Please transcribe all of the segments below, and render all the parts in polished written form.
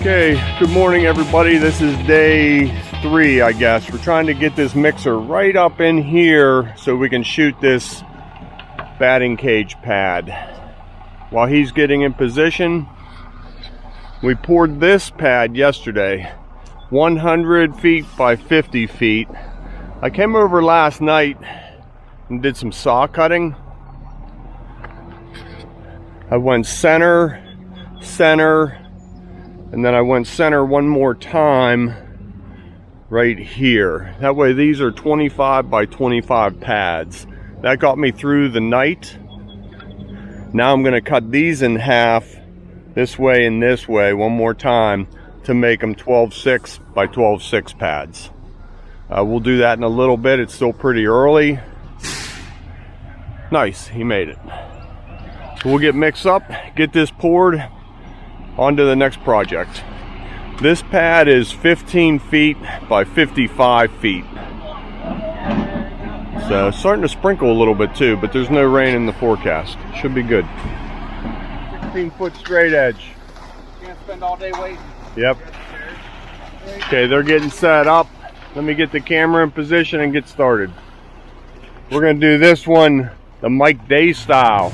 Okay, good morning everybody. This is day 3, I guess. We're trying to get this mixer right up in here so we can shoot this batting cage pad. While he's getting in position, we poured this pad yesterday, 100 feet by 50 feet. I came over last night and did some saw cutting. I went center, and then I went center one more time right here. That way these are 25 by 25 pads. That got me through the night. Now I'm gonna cut these in half this way and this way one more time to make them 12.6 by 12.6 pads. We'll do that in a little bit. It's still pretty early. Nice, he made it. We'll get mixed up, get this poured, on to the next project. This pad is 15 feet by 55 feet. So starting to sprinkle a little bit too, but there's no rain in the forecast. Should be good. 16-foot straight edge. Can't spend all day waiting. Yep. Okay, they're getting set up. Let me get the camera in position and get started. We're gonna do this one the Mike Day style.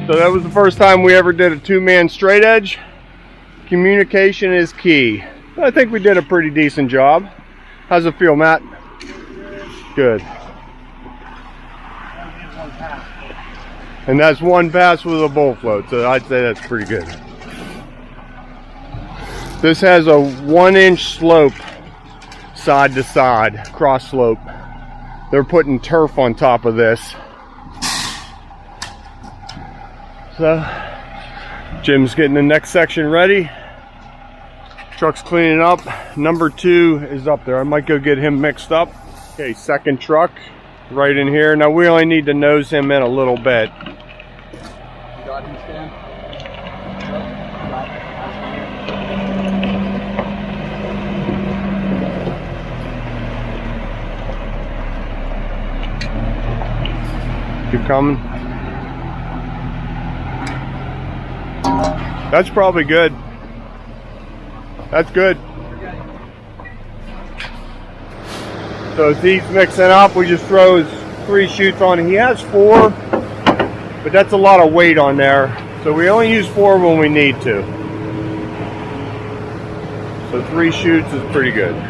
So that was the first time we ever did a 2-man straight edge. Communication is key. I think we did a pretty decent job. How's it feel, Matt? Good. And that's one pass with a bull float, so I'd say that's pretty good. This has a 1-inch slope side to side, cross slope. They're putting turf on top of this. So, Jim's getting the next section ready. Truck's cleaning up. Number 2 is up there. I might go get him mixed up. Okay, second truck right in here. Now we only need to nose him in a little bit. You got him, Stan? Keep coming. That's probably good. That's good. So as he's mixing up, we just throw his 3 chutes on. He has 4, but that's a lot of weight on there. So we only use 4 when we need to. So 3 chutes is pretty good.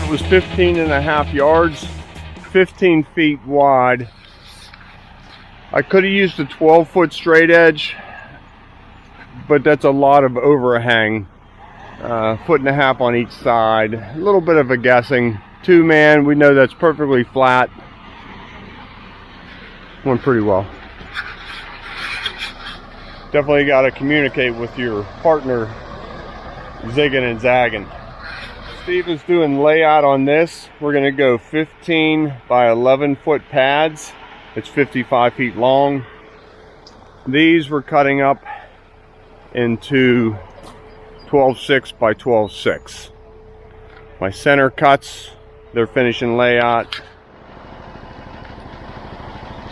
Was 15.5 yards, 15 feet wide. I could have used a 12-foot straight edge, but that's a lot of overhang. 1.5 on each side. A little bit of a guessing. 2-man, we know that's perfectly flat. Went pretty well. Definitely got to communicate with your partner, zigging and zagging. Steven's doing layout on this. We're going to go 15 by 11 foot pads. It's 55 feet long. These we're cutting up into 12.6 by 12.6. My center cuts, they're finishing layout.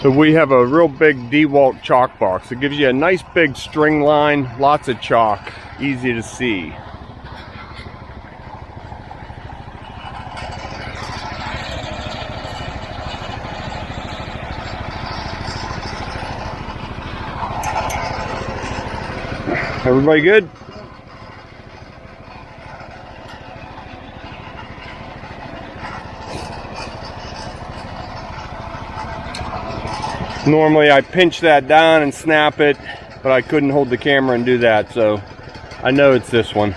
So we have a real big DeWalt chalk box. It gives you a nice big string line, lots of chalk, easy to see. Everybody good? Normally I pinch that down and snap it, but I couldn't hold the camera and do that, so I know it's this one.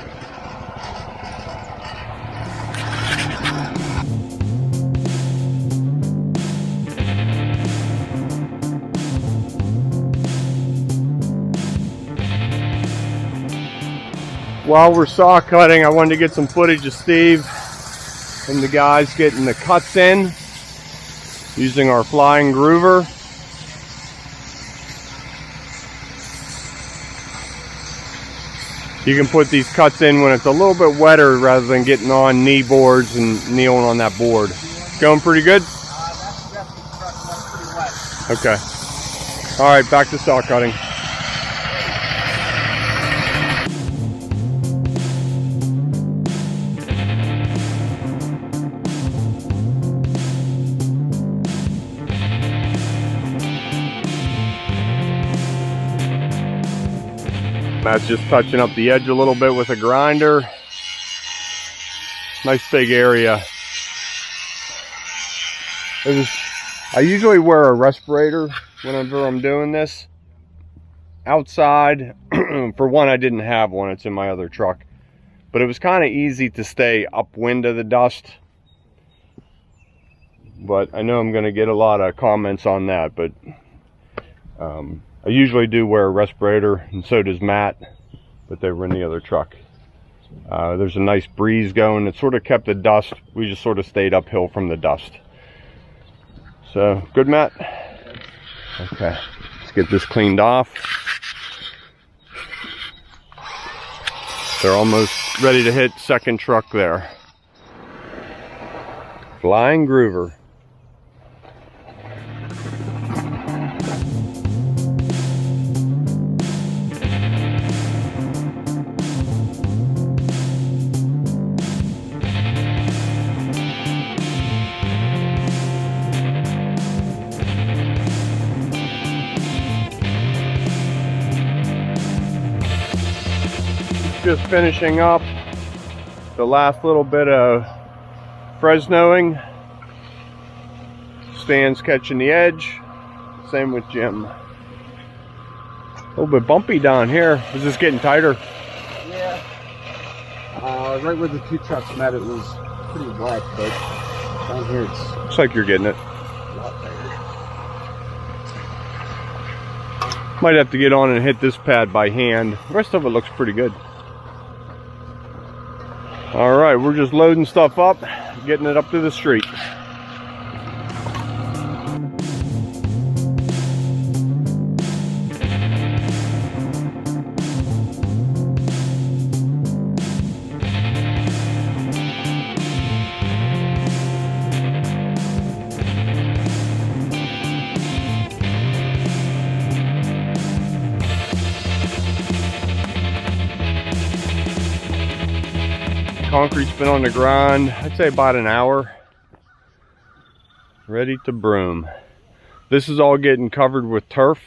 While we're saw cutting, I wanted to get some footage of Steve and the guys getting the cuts in using our flying groover. You can put these cuts in when it's a little bit wetter rather than getting on knee boards and kneeling on that board. Going pretty good? That's pretty wet. Okay. All right, back to saw cutting. Matt's just touching up the edge a little bit with a grinder. Nice big area. I usually wear a respirator whenever I'm doing this. Outside, for one, I didn't have one. It's in my other truck. But it was kind of easy to stay upwind of the dust. But I know I'm going to get a lot of comments on that. But I usually do wear a respirator, and so does Matt, but they were in the other truck. There's a nice breeze going. It sort of kept the dust. We just sort of stayed uphill from the dust. So, good, Matt? Okay, let's get this cleaned off. They're almost ready to hit second truck there. Flying groover. Just finishing up the last little bit of Fresnoing. Stan's catching the edge. Same with Jim. A little bit bumpy down here. Is this getting tighter? Yeah. Right where the two trucks met, it was pretty wet, but down here it's Looks like you're getting it. a lot tighter. Might have to get on and hit this pad by hand. The rest of it looks pretty good. All right, we're just loading stuff up, getting it up to the street. Concrete's been on the ground, I'd say about an hour. Ready to broom. This is all getting covered with turf.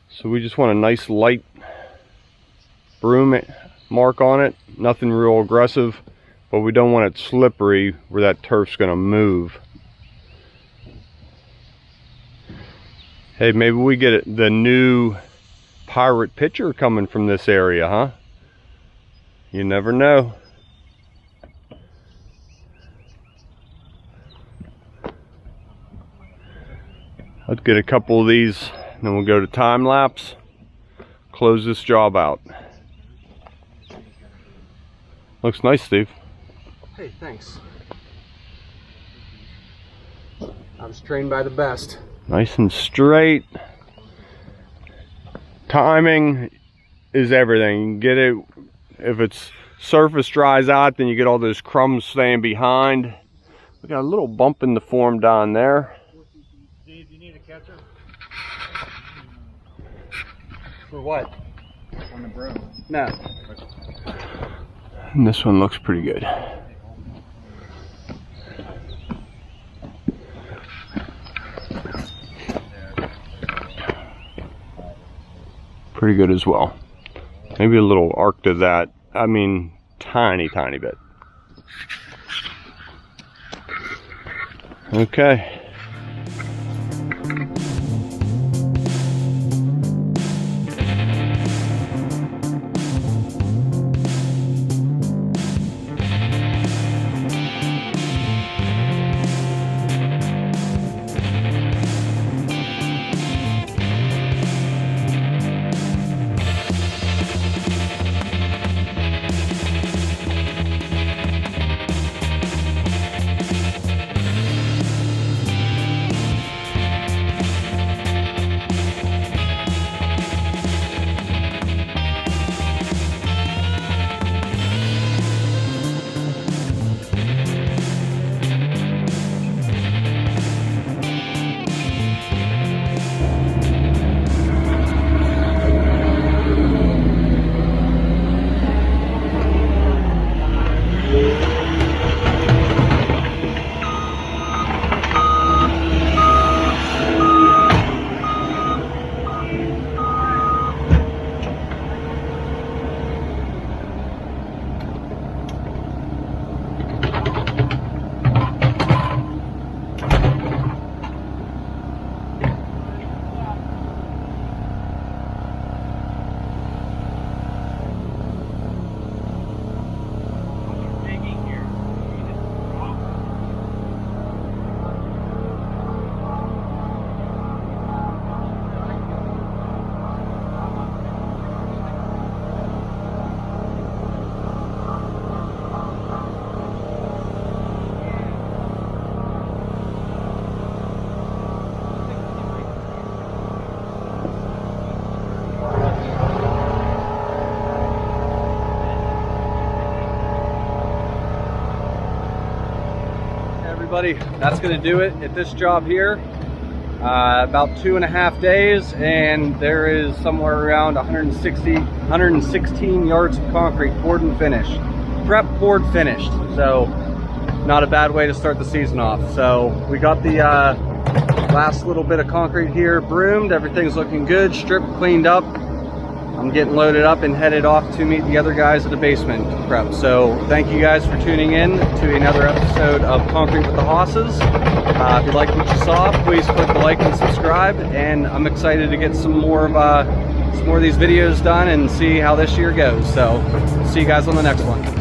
So we just want a nice light broom mark on it. Nothing real aggressive, but we don't want it slippery where that turf's gonna move. Hey, maybe we get the new pirate picture coming from this area, huh? You never know. Let's get a couple of these, and then we'll go to time lapse, close this job out. Looks nice, Steve. Hey, thanks. I was trained by the best. Nice and straight. Timing is everything. You can get it, if it's surface dries out, then you get all those crumbs staying behind. We got a little bump in the form down there. Steve, you need a catcher? For what? On the broom. No. And this one looks pretty good. Pretty good as well. Maybe a little arc to that. I mean, tiny bit. Okay. Everybody, that's going to do it at this job here. About 2.5 days, and there is somewhere around 116 yards of concrete poured and finished. Prep, poured, finished. So not a bad way to start the season off. So we got the last little bit of concrete here broomed. Everything's looking good, stripped, cleaned up. I'm getting loaded up and headed off to meet the other guys at the basement prep. So thank you guys for tuning in to another episode of Concrete with the Hosses. If you liked what you saw, please click the like and subscribe. And I'm excited to get some more of these videos done and see how this year goes. So see you guys on the next one.